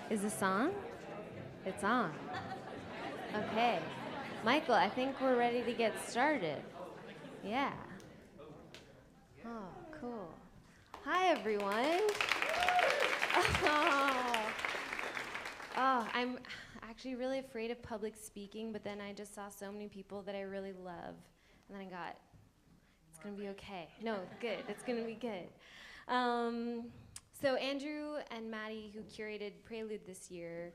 Is this on? It's on. Okay. Michael, I think we're ready to get started. Yeah. Oh, cool. Hi, everyone. I'm actually really afraid of public speaking, but then I just saw so many people that I really love. And then I got, it's going to be okay. No, good. It's going to be good. So Andrew and Maddie, who curated Prelude this year,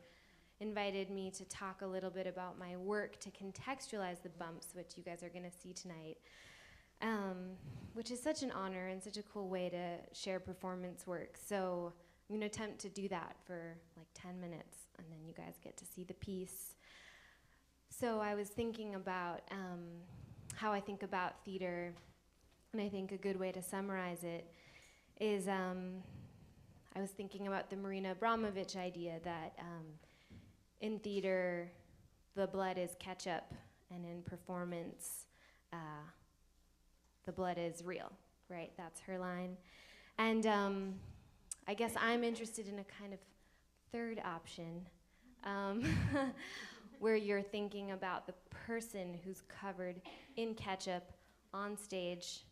invited me to talk a little bit about my work to contextualize the bumps, which you guys are going to see tonight, which is such an honor and such a cool way to share performance work. So I'm going to attempt to do that for like 10 minutes, and then you guys get to see the piece. So I was thinking about how I think about theater, and I think a good way to summarize it is I was thinking about the Marina Abramovich idea that in theater, the blood is ketchup, and in performance, the blood is real, right? That's her line. And I guess I'm interested in a kind of third option, where you're thinking about the person who's covered in ketchup on stage,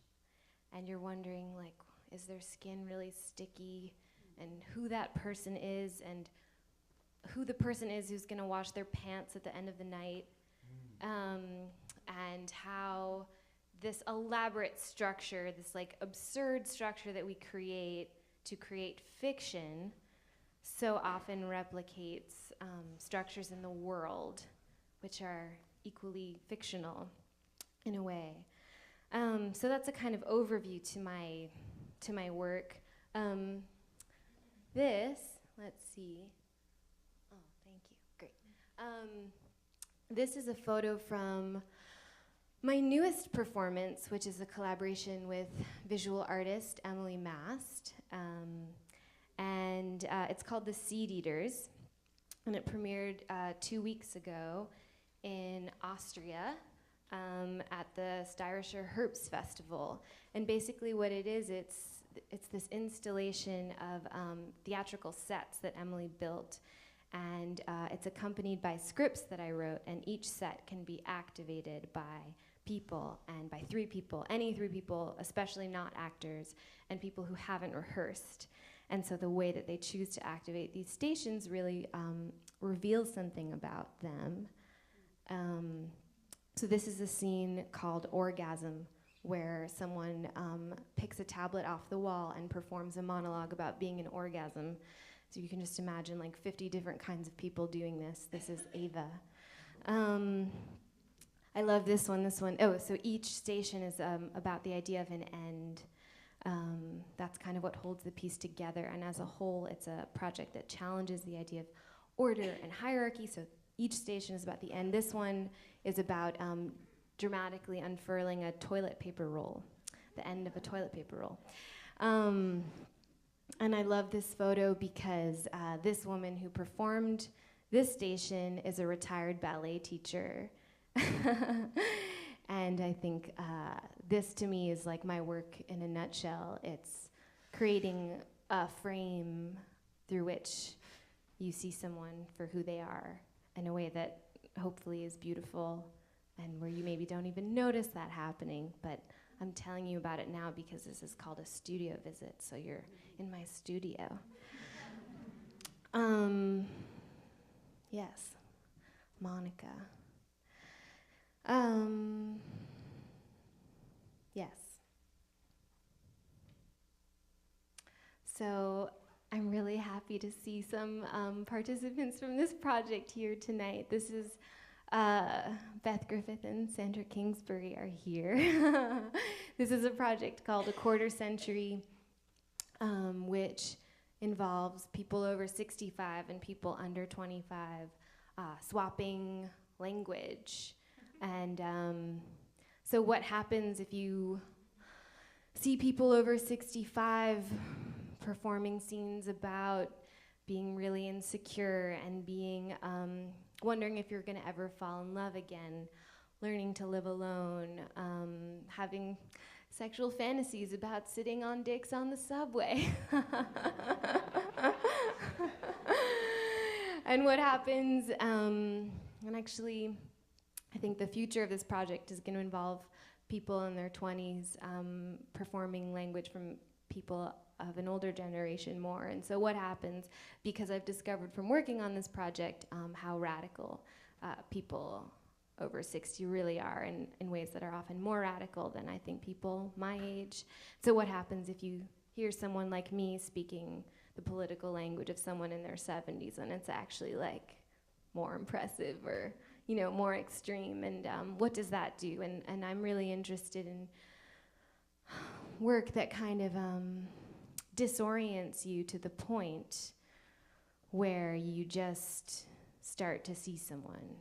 and you're wondering, like, is their skin really sticky, and who that person is, and who the person is who's going to wash their pants at the end of the night, and how this elaborate structure, this like absurd structure that we create to create fiction, so often replicates structures in the world which are equally fictional in a way. So that's a kind of overview to my work. This, let's see. Oh, thank you. Great. This is a photo from my newest performance, which is a collaboration with visual artist Emily Mast. And it's called The Seed Eaters. And it premiered 2 weeks ago in Austria at the Steirischer Herbst Festival. And basically what it is, it's this installation of theatrical sets that Emily built, and it's accompanied by scripts that I wrote, and each set can be activated by people, and by three people, any three people, especially not actors, and people who haven't rehearsed. And so the way that they choose to activate these stations really reveals something about them. So this is a scene called Orgasm, where someone picks a tablet off the wall and performs a monologue about being an orgasm. So you can just imagine like 50 different kinds of people doing this. This is Ava. I love this one. Oh, so each station is about the idea of an end. That's kind of what holds the piece together. And as a whole, it's a project that challenges the idea of order and hierarchy. So each station is about the end. This one is about dramatically unfurling a toilet paper roll, the end of a toilet paper roll. And I love this photo because this woman who performed this station is a retired ballet teacher. And I think this to me is like my work in a nutshell. It's creating a frame through which you see someone for who they are in a way that hopefully is beautiful, and where you maybe don't even notice that happening, but I'm telling you about it now because this is called a studio visit, so you're in my studio. Yes, Monica. Yes. So I'm really happy to see some participants from this project here tonight. This is Beth Griffith and Sandra Kingsbury are here. This is a project called A Quarter Century, which involves people over 65 and people under 25 swapping language. And so what happens if you see people over 65 performing scenes about being really insecure and being wondering if you're going to ever fall in love again, learning to live alone, having sexual fantasies about sitting on dicks on the subway. And what happens, and actually, I think the future of this project is going to involve people in their 20s performing language from people of an older generation more. And so what happens, because I've discovered from working on this project how radical people over 60 really are in ways that are often more radical than I think people my age. So what happens if you hear someone like me speaking the political language of someone in their 70s, and it's actually like more impressive or more extreme, and what does that do? And I'm really interested in work that kind of disorients you to the point where you just start to see someone.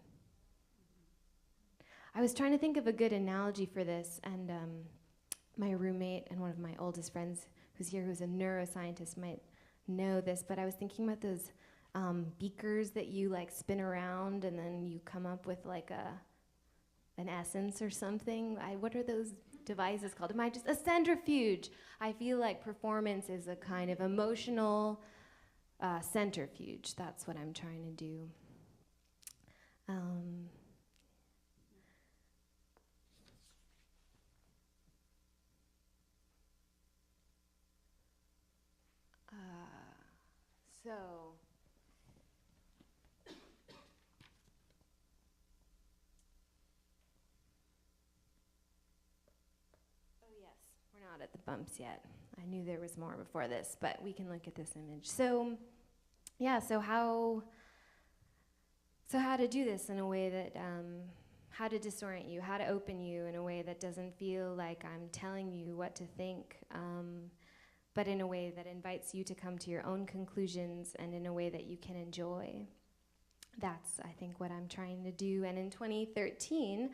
I was trying to think of a good analogy for this, and my roommate and one of my oldest friends who's here, who's a neuroscientist, might know this, but I was thinking about those beakers that you like spin around and then you come up with like an essence or something. What are those devices called? Am I just a centrifuge? I feel like performance is a kind of emotional centrifuge. That's what I'm trying to do. So, oh yes, we're not at the bumps yet. I knew there was more before this, but we can look at this image. So, yeah, so how to do this in a way that, how to disorient you, how to open you in a way that doesn't feel like I'm telling you what to think, but in a way that invites you to come to your own conclusions and in a way that you can enjoy. That's, I think, what I'm trying to do. And in 2013,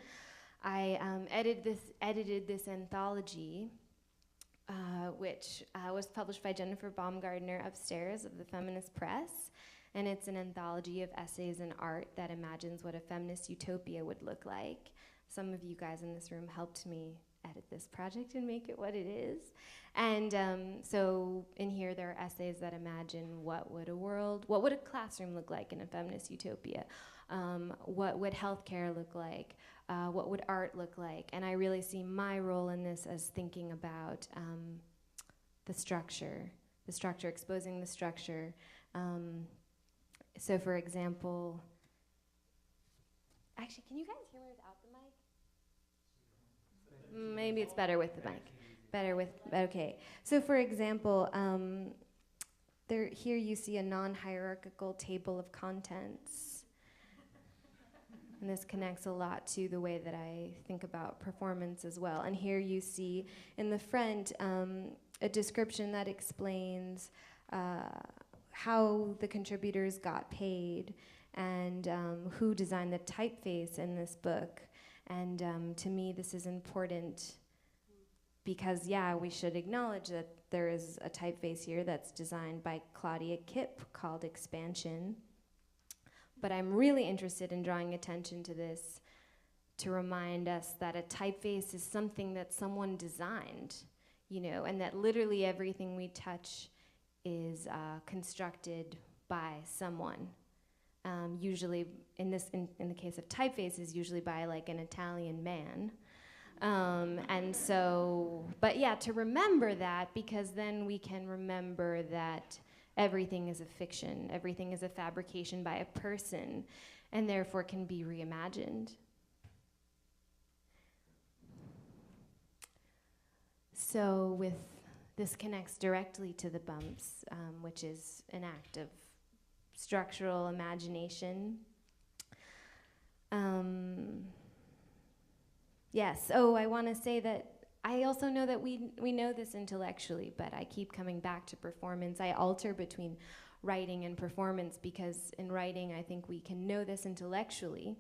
I edited this anthology, which was published by Jennifer Baumgardner upstairs of the Feminist Press. And it's an anthology of essays and art that imagines what a feminist utopia would look like. Some of you guys in this room helped me edit this project and make it what it is. And so in here there are essays that imagine what would a classroom look like in a feminist utopia? What would healthcare look like? What would art look like? And I really see my role in this as thinking about the structure, exposing the structure. So for example, actually, can you guys hear me without the mic? Maybe it's better with the mic. Okay. So for example, here you see a non-hierarchical table of contents. And this connects a lot to the way that I think about performance as well. And here you see in the front a description that explains how the contributors got paid and who designed the typeface in this book. And to me, this is important because, yeah, we should acknowledge that there is a typeface here that's designed by Claudia Kipp called Expansion. But I'm really interested in drawing attention to this to remind us that a typeface is something that someone designed, and that literally everything we touch is constructed by someone. Usually, in the case of typefaces, usually by like an Italian man. And so, but yeah, to remember that, because then we can remember that everything is a fiction, everything is a fabrication by a person, and therefore can be reimagined. So this connects directly to the bumps, which is an act of structural imagination. Yes, I want to say that I also know that we know this intellectually, but I keep coming back to performance. I alter between writing and performance because in writing I think we can know this intellectually,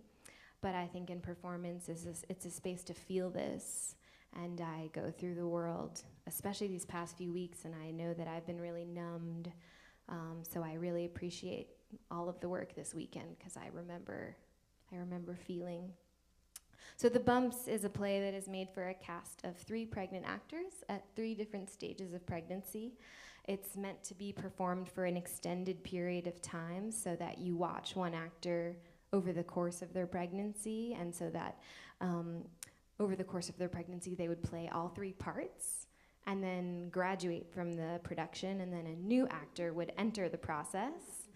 but I think in performance it's a space to feel this. And I go through the world, especially these past few weeks, and I know that I've been really numbed. So I really appreciate all of the work this weekend because I remember feeling. So The Bumps is a play that is made for a cast of 3 pregnant actors at 3 different stages of pregnancy. it's meant to be performed for an extended period of time so that you watch one actor over the course of their pregnancy, and so that over the course of their pregnancy they would play all three parts and then graduate from the production, and then a new actor would enter the process.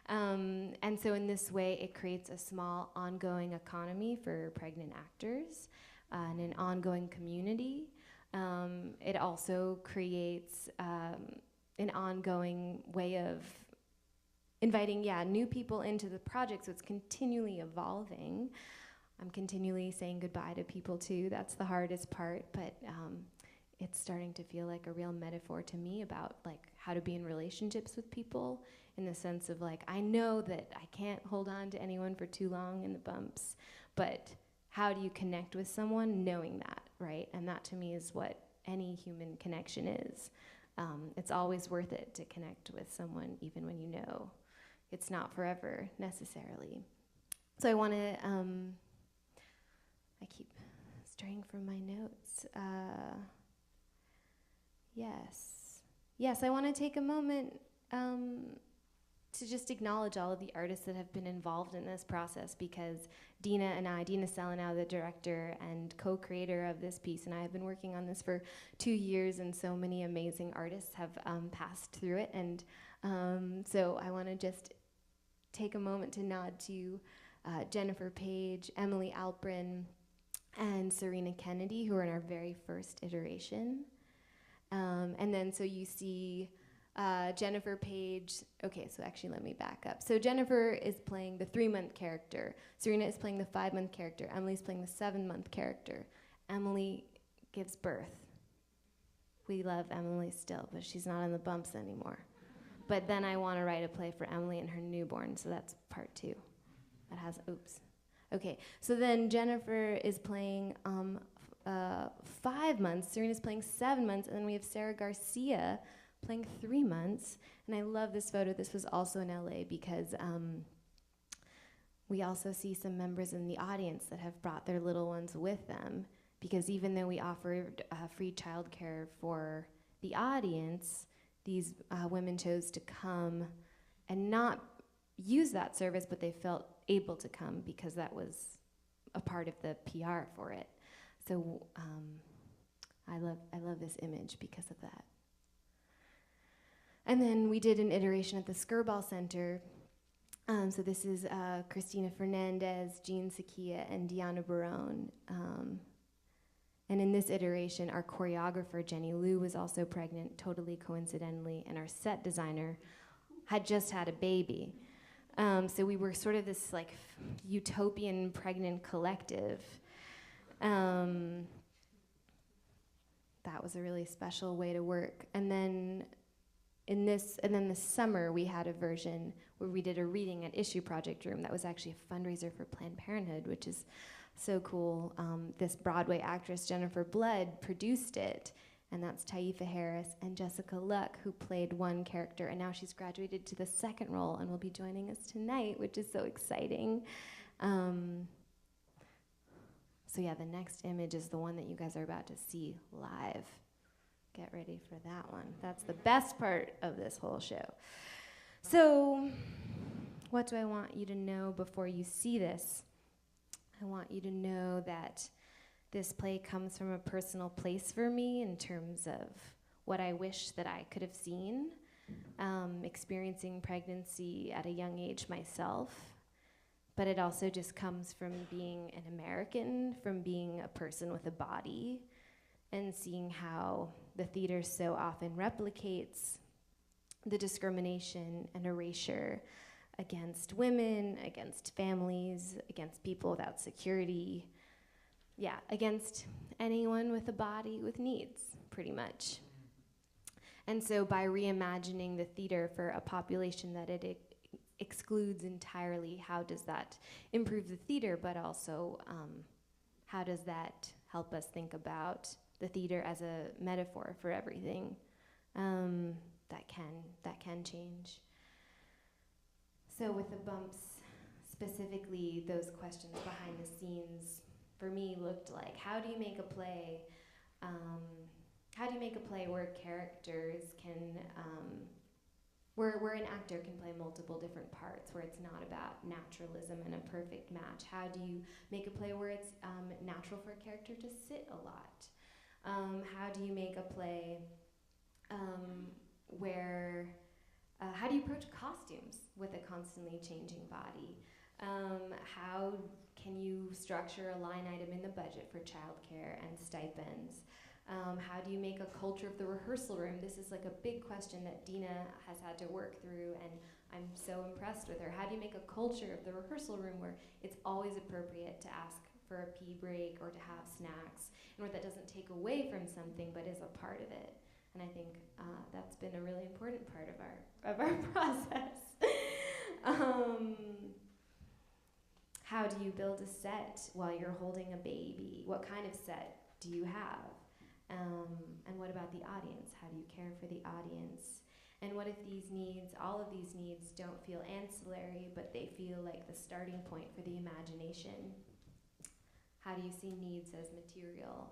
And so in this way, it creates a small ongoing economy for pregnant actors and an ongoing community. It also creates an ongoing way of inviting, new people into the project, so it's continually evolving. I'm continually saying goodbye to people too. That's the hardest part, but it's starting to feel like a real metaphor to me about like how to be in relationships with people, in the sense of like, I know that I can't hold on to anyone for too long in the bumps, but how do you connect with someone knowing that, right? And that to me is what any human connection is. It's always worth it to connect with someone, even when you know it's not forever necessarily. So I want to, I keep straying from my notes. Yes, I want to take a moment to just acknowledge all of the artists that have been involved in this process, because Dina Selenow, the director and co-creator of this piece, and I have been working on this for 2 years, and so many amazing artists have passed through it. And so I want to just take a moment to nod to Jennifer Page, Emily Alprin, and Serena Kennedy, who are in our very first iteration. And then so you see Jennifer Page. Okay, so actually let me back up. So Jennifer is playing the 3-month character. Serena is playing the 5-month character. Emily's playing the 7-month character. Emily gives birth. We love Emily still, but she's not in the bumps anymore. But then I want to write a play for Emily and her newborn, so that's part 2. That has, oops. Okay, so then Jennifer is playing 5 months, Serena's playing 7 months, and then we have Sarah Garcia playing 3 months. And I love this photo. This was also in LA because we also see some members in the audience that have brought their little ones with them, because even though we offered free childcare for the audience, these women chose to come and not use that service, but they felt able to come because that was a part of the PR for it. So I love this image because of that. And then we did an iteration at the Skirball Center. So this is Christina Fernandez, Jean Sakia, and Diana Barone. And in this iteration, our choreographer, Jenny Liu, was also pregnant, totally coincidentally, and our set designer had just had a baby. So we were sort of this like utopian pregnant collective. That was a really special way to work. And then this summer we had a version where we did a reading at Issue Project Room that was actually a fundraiser for Planned Parenthood, which is so cool. This Broadway actress, Jennifer Blood, produced it, and that's Taifa Harris and Jessica Luck, who played one character, and now she's graduated to the second role and will be joining us tonight, which is so exciting. So yeah, the next image is the one that you guys are about to see live. Get ready for that one. That's the best part of this whole show. So, what do I want you to know before you see this? I want you to know that this play comes from a personal place for me in terms of what I wish that I could have seen, experiencing pregnancy at a young age myself. But it also just comes from being an American, from being a person with a body, and seeing how the theater so often replicates the discrimination and erasure against women, against families, against people without security, against anyone with a body with needs, pretty much. And so by reimagining the theater for a population that it excludes entirely, how does that improve the theater, but also how does that help us think about the theater as a metaphor for everything that can change. So with the bumps, specifically, those questions behind the scenes for me looked like, how do you make a play a play where characters can, where an actor can play multiple different parts, where it's not about naturalism and a perfect match? How do you make a play where it's natural for a character to sit a lot? How do you make a play where, how do you approach costumes with a constantly changing body? How can you structure a line item in the budget for childcare and stipends? How do you make a culture of the rehearsal room? This is like a big question that Dina has had to work through, and I'm so impressed with her. How do you make a culture of the rehearsal room where it's always appropriate to ask for a pee break or to have snacks, and where that doesn't take away from something but is a part of it? And I think that's been a really important part of our process. How do you build a set while you're holding a baby? What kind of set do you have? And what about the audience? How do you care for the audience? And what if these needs, all of these needs, don't feel ancillary, but they feel like the starting point for the imagination? How do you see needs as material?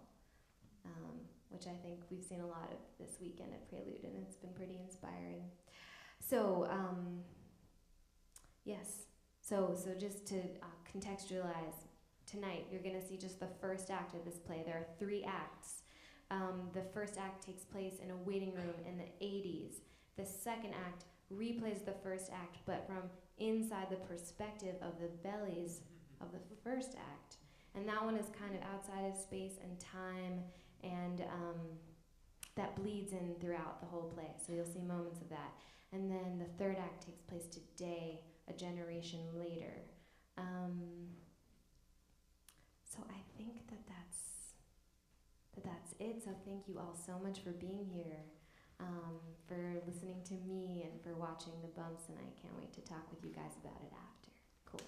Which I think we've seen a lot of this weekend at Prelude, and it's been pretty inspiring. So, yes. So just to contextualize, tonight you're going to see just the first act of this play. There are 3 acts. The first act takes place in a waiting room in the 80s. The second act replays the first act, but from inside the perspective of the bellies of the first act. And that one is kind of outside of space and time, and that bleeds in throughout the whole play. So you'll see moments of that. And then the third act takes place today, a generation later. So I think that's it. So thank you all so much for being here, for listening to me, and for watching the bumps, and I can't wait to talk with you guys about it after. Cool.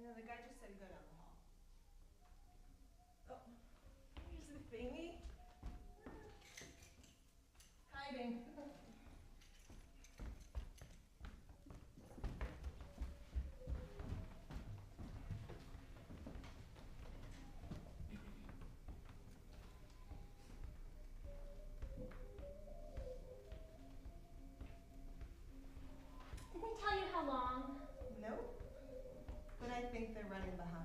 No, the guy just said go down the hall. Oh, here's the thingy. Hiding. Did they tell you how long? Nope. But I think they're running behind.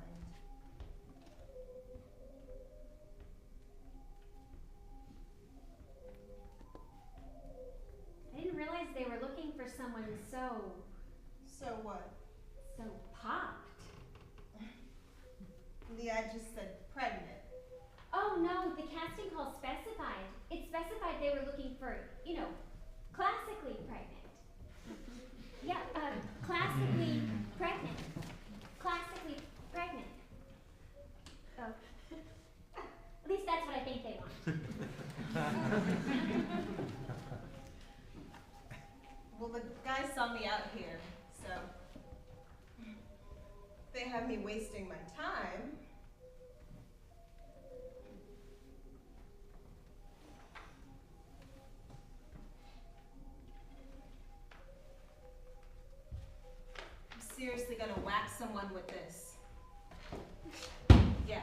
I didn't realize they were looking for someone so what? so popped. The ad just said pregnant. Oh no, the casting call specified. It specified they were looking for, classically pregnant. Yeah, classically pregnant. Classically pregnant. Oh. At least that's what I think they want. Well, the guys saw me out here, so they have me wasting my time. I'm seriously gonna whack someone with this. Yeah.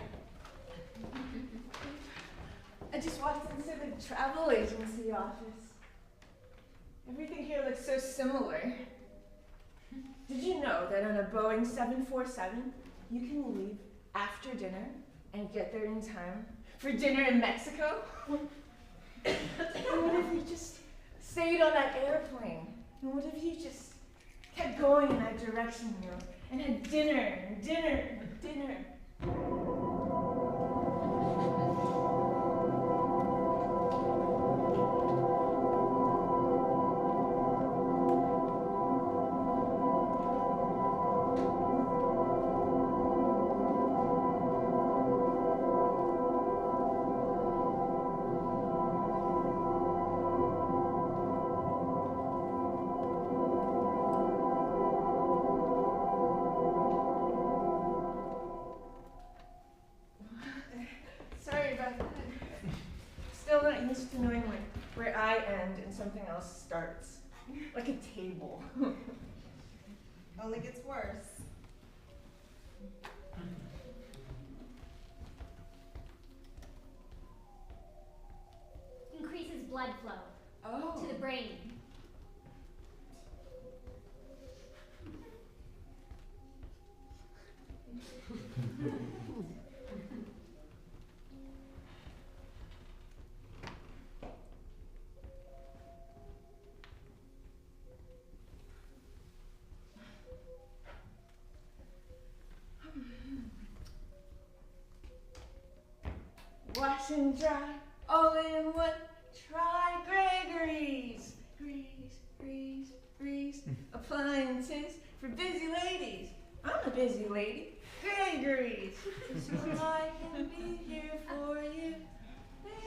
I just walked into the travel agency office. Everything here looks so similar. Did you know that on a Boeing 747, you can leave after dinner and get there in time for dinner in Mexico? And what if you just stayed on that airplane? And what if you just kept going in that direction, and had dinner, dinner, dinner? Sorry about that. Still not used to knowing where I end and something else starts. Like a table. Only gets worse. Increases blood flow Oh. to the brain. Wash and dry, all in one. Try Gregory's. Grease. Appliances for busy ladies. I'm a busy lady. Gregory's. So I can be here for you, baby.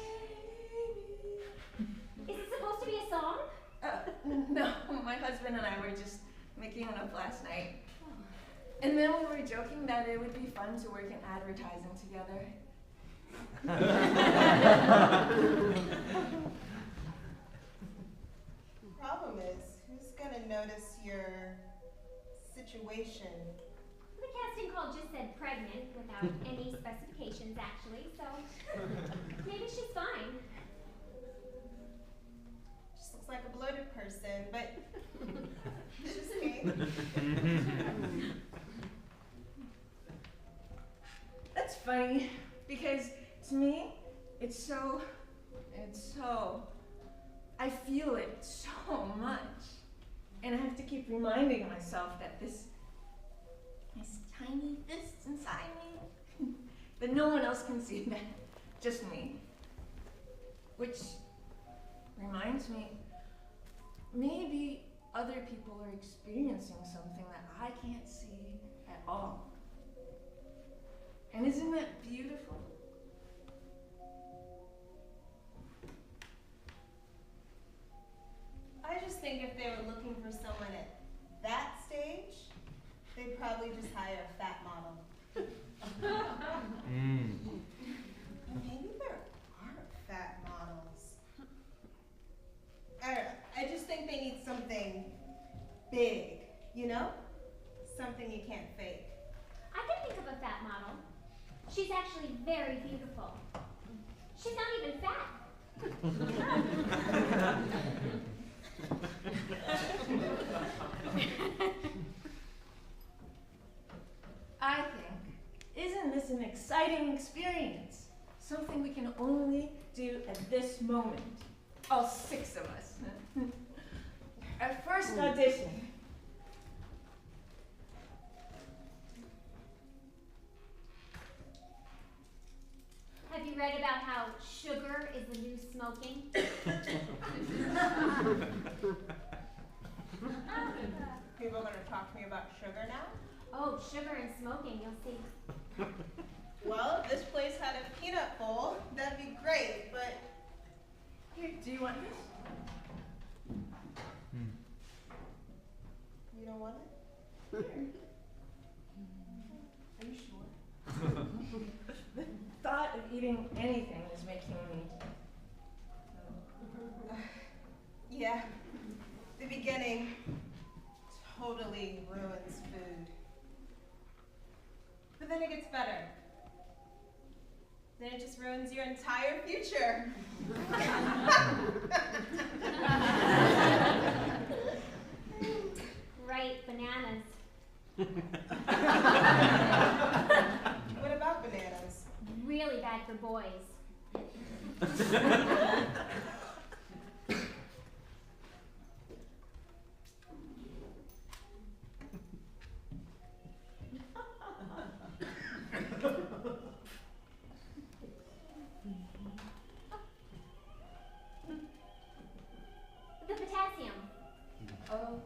Is it supposed to be a song? No, my husband and I were just making it up last night. And then we were joking that it would be fun to work in advertising together. Problem is, who's gonna notice your situation? The casting call just said pregnant without any specifications, actually, so maybe she's fine. Just looks like a bloated person, but it's just me. That's funny, because to me, it's so, I feel it so much. And I have to keep reminding myself that this tiny fist inside me, that no one else can see that, just me. Which reminds me, maybe other people are experiencing something that I can't see at all. And isn't that beautiful? I just think if they were looking for someone at that stage, they probably just hire a fat model. Maybe there aren't fat models. I don't know. I just think they need something big, you know? Something you can't fake. I can think of a fat model. She's actually very beautiful. She's not even fat. I think, isn't this an exciting experience? Something we can only do at this moment. All 6 of us. Our first audition. Have you read about how sugar is the new smoking? People are going to talk to me about sugar now? Oh, sugar and smoking, you'll see. Well, if this place had a peanut bowl, that'd be great, but... Here, do you want this? You don't want it? Are you sure? The thought of eating anything is making me... Yeah. The beginning totally ruins food. But then it gets better. Then it just ruins your entire future. Right, bananas. What about bananas? Really bad for boys. The potassium. Oh.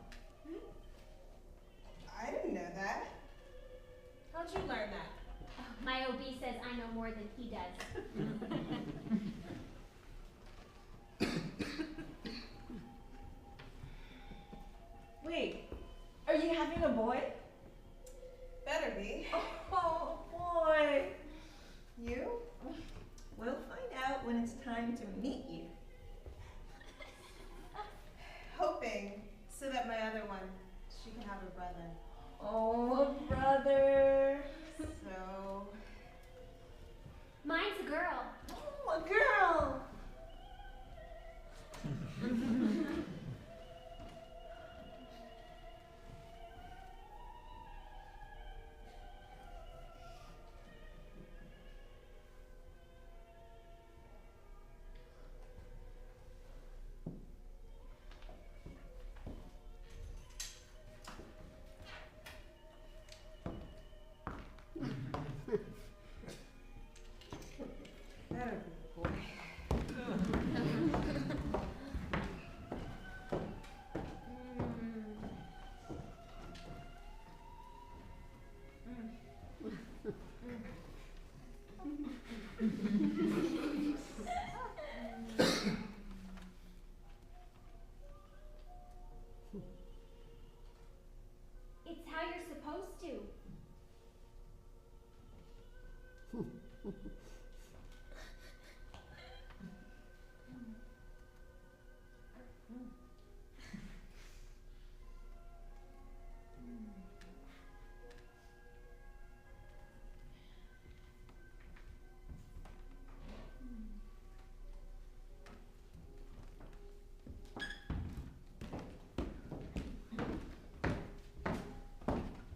I didn't know that. How'd you learn that? My OB says I know more than he does. Wait, are you having a boy? Better be. Oh, boy. You? We'll find out when it's time to meet you. Hoping so that my other one, she can have a brother. Oh, brother. So... Mine's a girl. Oh, a girl. Better be a boy. It's how you're supposed to.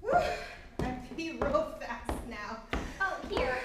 Whew, I pee real fast now. Oh, here,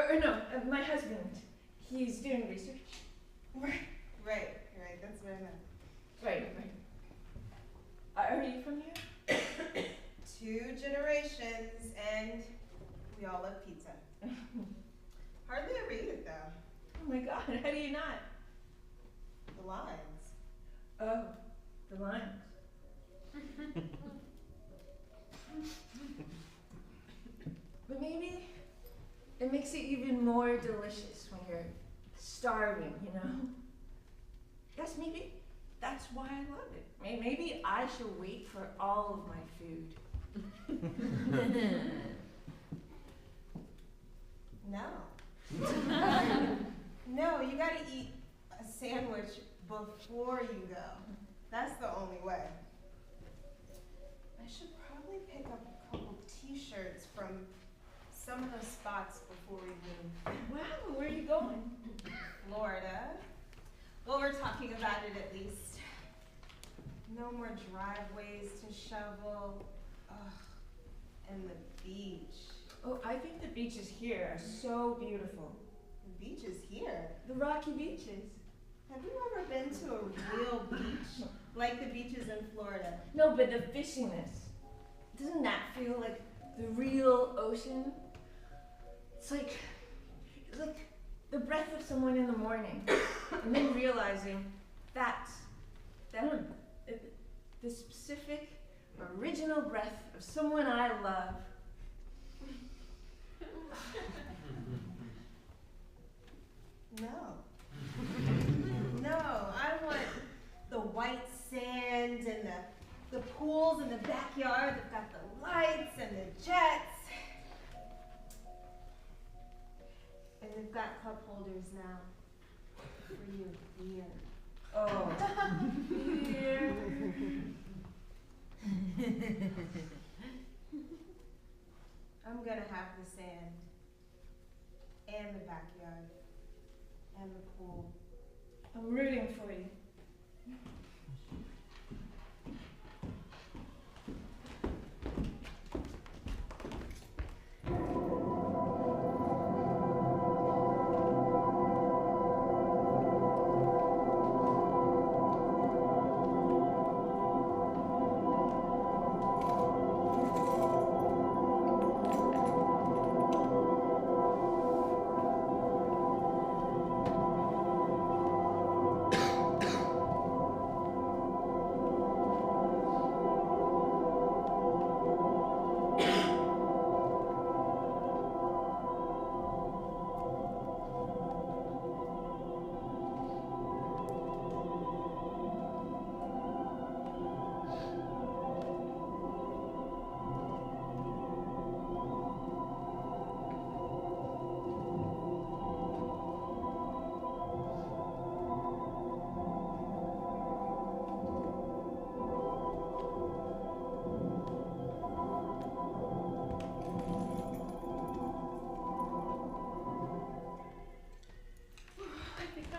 Or no, my husband. He's doing research. Right, that's what I meant. Right. Are you from here? 2 generations, and we all love pizza. Hardly ever eat it, though. Oh my god, how do you not? The lines. Oh, the lines. But maybe it makes it even more delicious when you're starving, you know? Guess maybe that's why I love it. Maybe I should wait for all of my food. No. No, you gotta eat a sandwich before you go. That's the only way. I should probably pick up a couple t-shirts from some of those spots before we move. Wow, where are you going? Florida. Well, we're talking about it at least. No more driveways to shovel. Ugh. And the beach. Oh, I think the beaches here are so beautiful. The beach is here. The rocky beaches. Have you ever been to a real beach? Like the beaches in Florida? No, but the fishiness. Doesn't that feel like the real ocean? It's like the breath of someone in the morning, and then realizing that's them, the specific, original breath of someone I love. No, I want the white sand and the pools in the backyard that got the lights and the jets. And they've got cup holders now for your beer. Oh, beer. I'm gonna have the sand and the backyard and the pool. I'm rooting for you.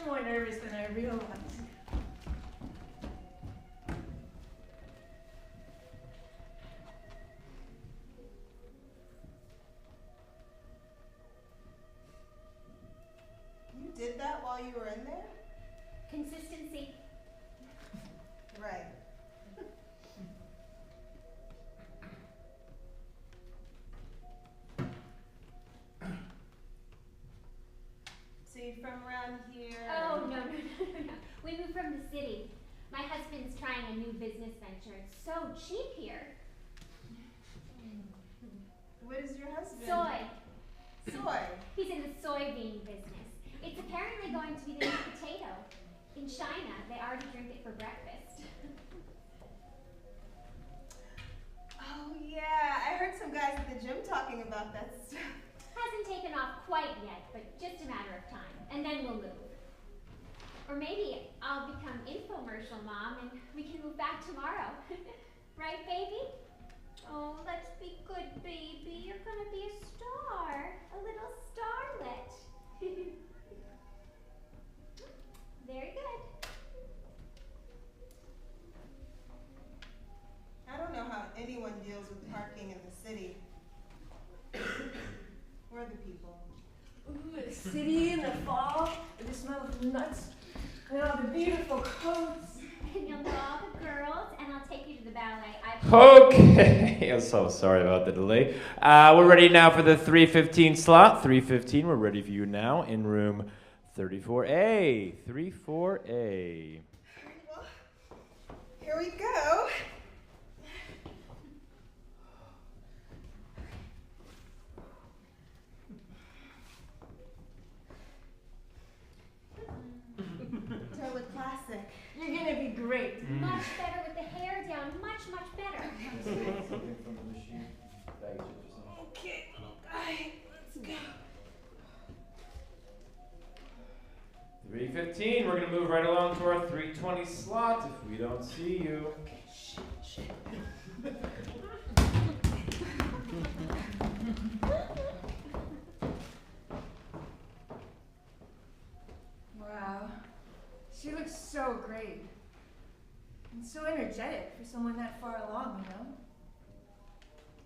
More nervous than I realized. You did that while you were in there? Consistency. Right. So you're from around here? Oh, no. We moved from the city. My husband's trying a new business venture. It's so cheap here. What is your husband? Soy. Soy. He's in the soybean business. It's apparently going to be the new potato. In China, they already drink it for breakfast. Oh yeah, I heard some guys at the gym talking about that stuff. Hasn't taken off quite yet, but just a matter of time. And then we'll move. Or maybe I'll become infomercial mom and we can move back tomorrow. Right, baby? Oh, let's be good, baby. You're gonna be a star. A little starlet. Very good. I don't know how anyone deals with parking in the city. Or the people. Ooh, city in the fall with the smell of nuts and all the beautiful coats. And you'll know all the girls, and I'll take you to the ballet. Okay, I'm so sorry about the delay. We're ready now for the 3:15 slot. 3:15, we're ready for you now in room 34A. 34A. Well, here we go. Interlude classic. You're gonna be great. Much better with the hair down. Much, much better. Okay, alright, let's go. 3:15, we're going to move right along to our 3:20 slot if we don't see you. Okay, shit. Wow. She looks so great. And so energetic for someone that far along, you know?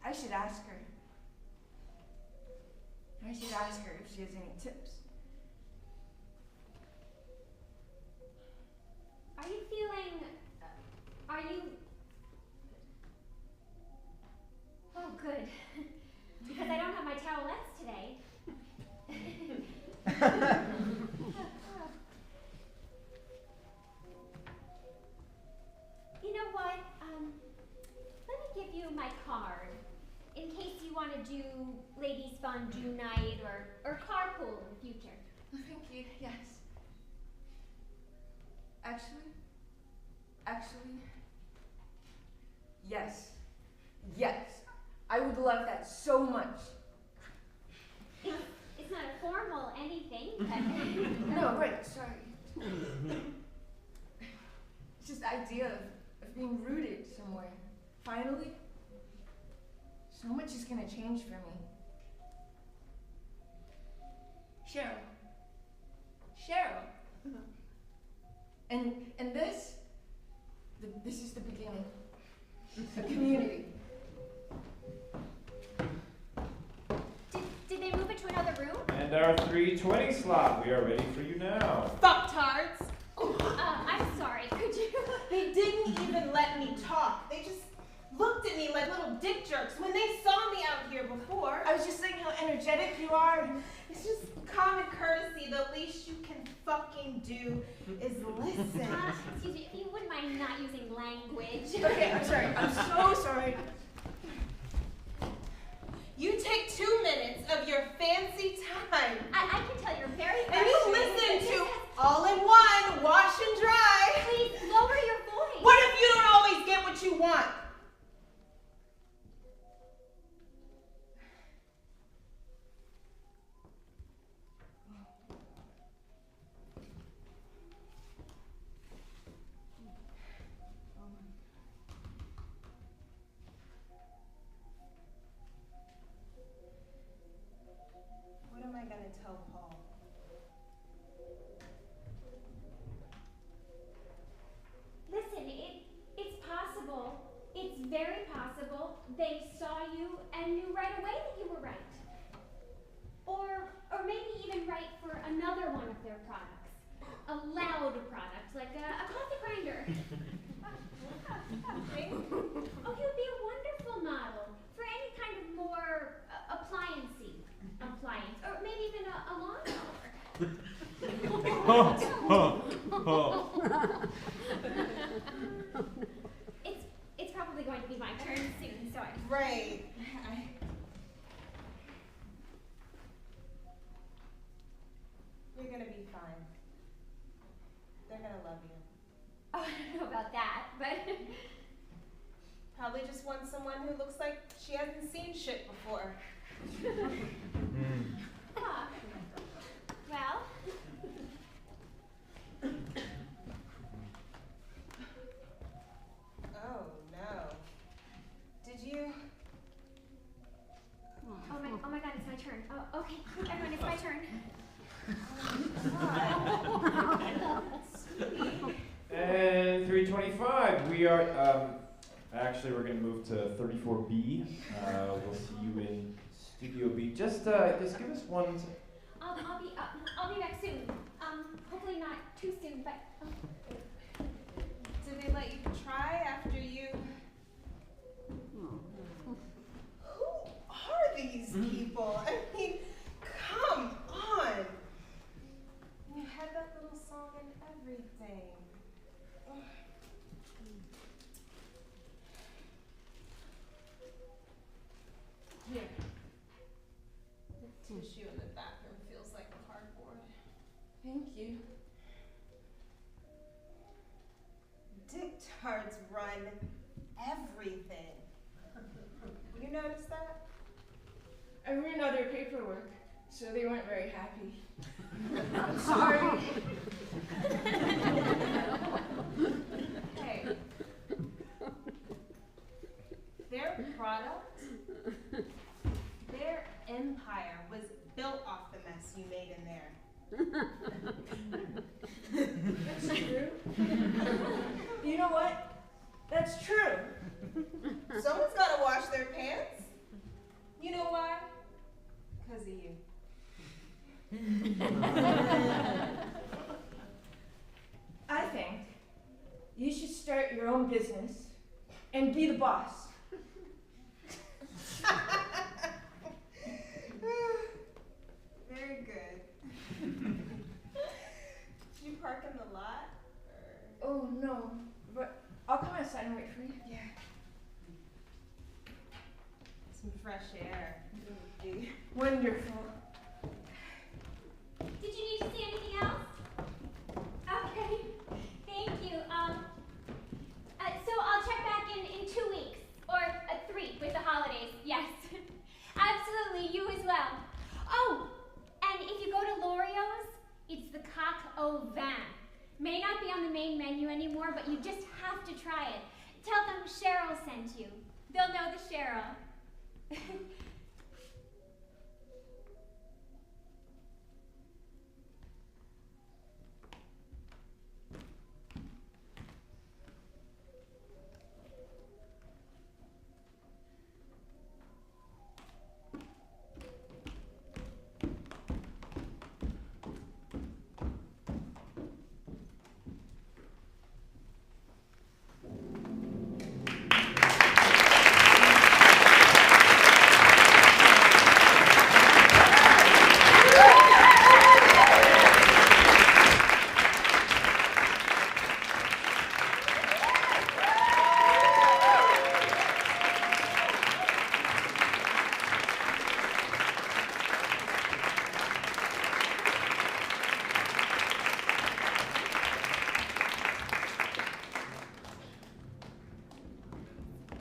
I should ask her. I should ask her if she has any tips. Are you feeling... are you... Oh, good. Because I don't have my towelettes today. You know what? Let me give you my card in case you want to do ladies' fondue night or carpool in the future. Thank you, yes. Actually, yes. Yes. I would love that so much. It's not a formal anything, but... No, right, sorry. It's just the idea of being rooted somewhere. Finally, so much is gonna change for me. Cheryl. And this is the beginning. A community. Did they move it to another room? And our 3:20 slot, we are ready for you now. Fucktards. I'm sorry, could you? They didn't even let me talk. They just looked at me like little dick jerks when they saw me out here before. I was just saying how energetic you are. It's just common courtesy. The least you can fucking do is listen. Excuse me, if you wouldn't mind not using language. Okay, I'm sorry. I'm so sorry. You take 2 minutes of your fancy time. I can tell you're very And you frustrated. listen to all in one, wash and dry. Please, lower your voice. What if you don't always get what you want? What am I gonna tell Paul? Listen, it's possible. It's very possible they saw you and knew right away that you were right. Or maybe even right for another one of their products. A loud product, like a coffee grinder. Oh, he would be a wonderful model for any kind of more appliance, or maybe even a lawnmower. It's probably going to be my turn soon, so I... Right. You're gonna be fine. They're gonna love you. Oh, I don't know about that, but... Probably just want someone who looks like she hasn't seen shit before. Huh. Well... Oh no. Did you? Oh my god, it's my turn. Oh, okay. Everyone, it's my turn. And 3:25, we are, actually we're going to move to 34B. We'll see you in Studio B. Just give us I'll be back soon. Hopefully not too soon, but. Did they let you try after you? Who are these people? I mean, come on. You had that little song and everything. Here. The tissue in the bathroom feels like a cardboard. Thank you. Dictards run everything. You notice that? I ruined all their paperwork, so they weren't very happy. I'm sorry. Hey. Their product, their empire was built off the mess you made in there. That's true. You know what? That's true. Someone's gotta wash their pants. You know why? 'Cause of you. I think you should start your own business and be the boss. Very good. Did you park in the lot? Or? Oh, no. But I'll come outside and wait for you. Yeah. Some fresh air. Wonderful. Did you need to see anything else? Okay. Thank you. So I'll check back in 2 weeks. Or 3 with the holidays. Yes. Absolutely. You as well. Oh, and if you go to Lorio's, it's the coq au vin. May not be on the main menu anymore, but you just have to try it. Tell them Cheryl sent you. They'll know the Cheryl.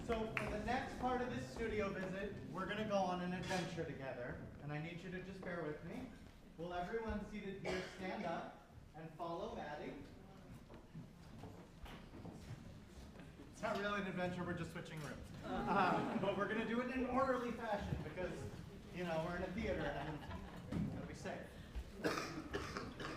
So for the next part of this studio visit, we're going to go on an adventure together, and I need you to just bear with me. Will everyone seated here stand up and follow Maddie? It's not really an adventure, we're just switching rooms. But we're going to do it in an orderly fashion because, you know, we're in a theater and gotta be safe.